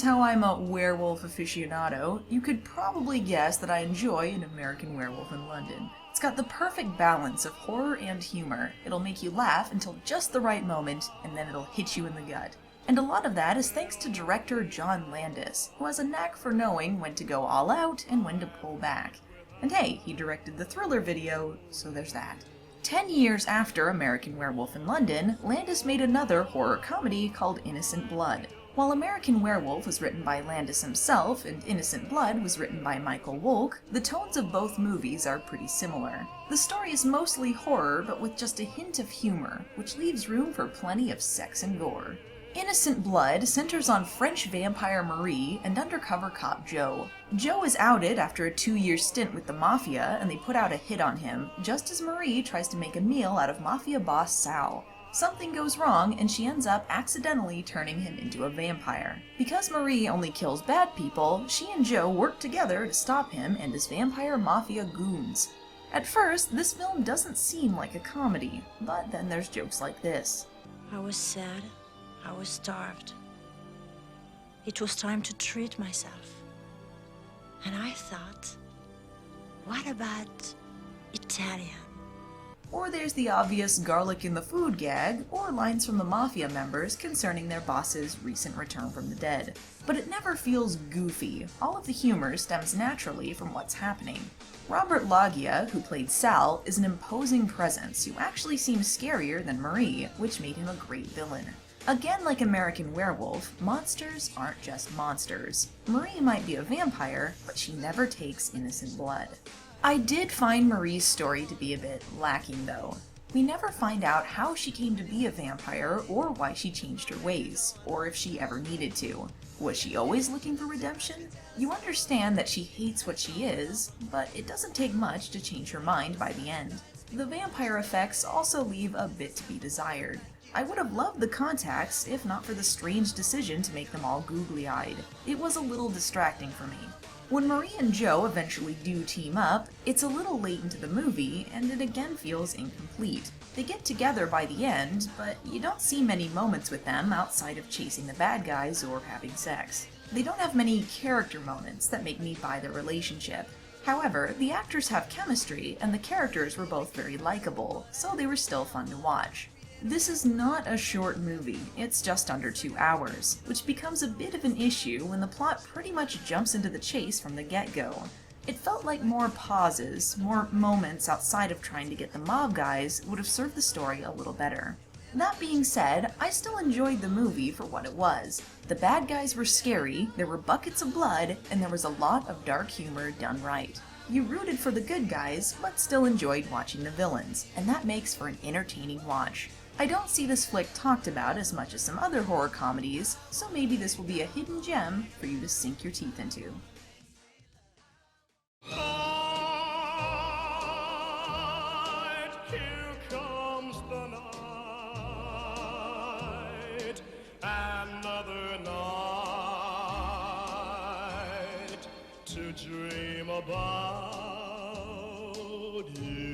how I'm a werewolf aficionado, you could probably guess that I enjoy An American Werewolf in London. It's got the perfect balance of horror and humor. It'll make you laugh until just the right moment, and then it'll hit you in the gut. And a lot of that is thanks to director John Landis, who has a knack for knowing when to go all out and when to pull back. And hey, he directed the Thriller video, so there's that. 10 years after American Werewolf in London, Landis made another horror comedy called Innocent Blood. While American Werewolf was written by Landis himself and Innocent Blood was written by Michael Wolk, the tones of both movies are pretty similar. The story is mostly horror, but with just a hint of humor, which leaves room for plenty of sex and gore. Innocent Blood centers on French vampire Marie and undercover cop Joe. Joe is outed after a 2-year stint with the mafia, and they put out a hit on him, just as Marie tries to make a meal out of mafia boss Sal. Something goes wrong, and she ends up accidentally turning him into a vampire. Because Marie only kills bad people, she and Joe work together to stop him and his vampire mafia goons. At first, this film doesn't seem like a comedy, but then there's jokes like this. I was sad. I was starved. It was time to treat myself. And I thought, what about Italian? Or there's the obvious garlic in the food gag, or lines from the mafia members concerning their boss's recent return from the dead. But it never feels goofy. All of the humor stems naturally from what's happening. Robert Loggia, who played Sal, is an imposing presence who actually seems scarier than Marie, which made him a great villain. Again, like American Werewolf, monsters aren't just monsters. Marie might be a vampire, but she never takes innocent blood. I did find Marie's story to be a bit lacking, though. We never find out how she came to be a vampire, or why she changed her ways, or if she ever needed to. Was she always looking for redemption? You understand that she hates what she is, but it doesn't take much to change her mind by the end. The vampire effects also leave a bit to be desired. I would have loved the contacts if not for the strange decision to make them all googly-eyed. It was a little distracting for me. When Marie and Joe eventually do team up, it's a little late into the movie, and it again feels incomplete. They get together by the end, but you don't see many moments with them outside of chasing the bad guys or having sex. They don't have many character moments that make me buy their relationship. However, the actors have chemistry, and the characters were both very likable, so they were still fun to watch. This is not a short movie, it's just under 2 hours, which becomes a bit of an issue when the plot pretty much jumps into the chase from the get-go. It felt like more pauses, more moments outside of trying to get the mob guys would have served the story a little better. That being said, I still enjoyed the movie for what it was. The bad guys were scary, there were buckets of blood, and there was a lot of dark humor done right. You rooted for the good guys, but still enjoyed watching the villains, and that makes for an entertaining watch. I don't see this flick talked about as much as some other horror comedies, so maybe this will be a hidden gem for you to sink your teeth into. Night, here comes the night, another night to dream about you.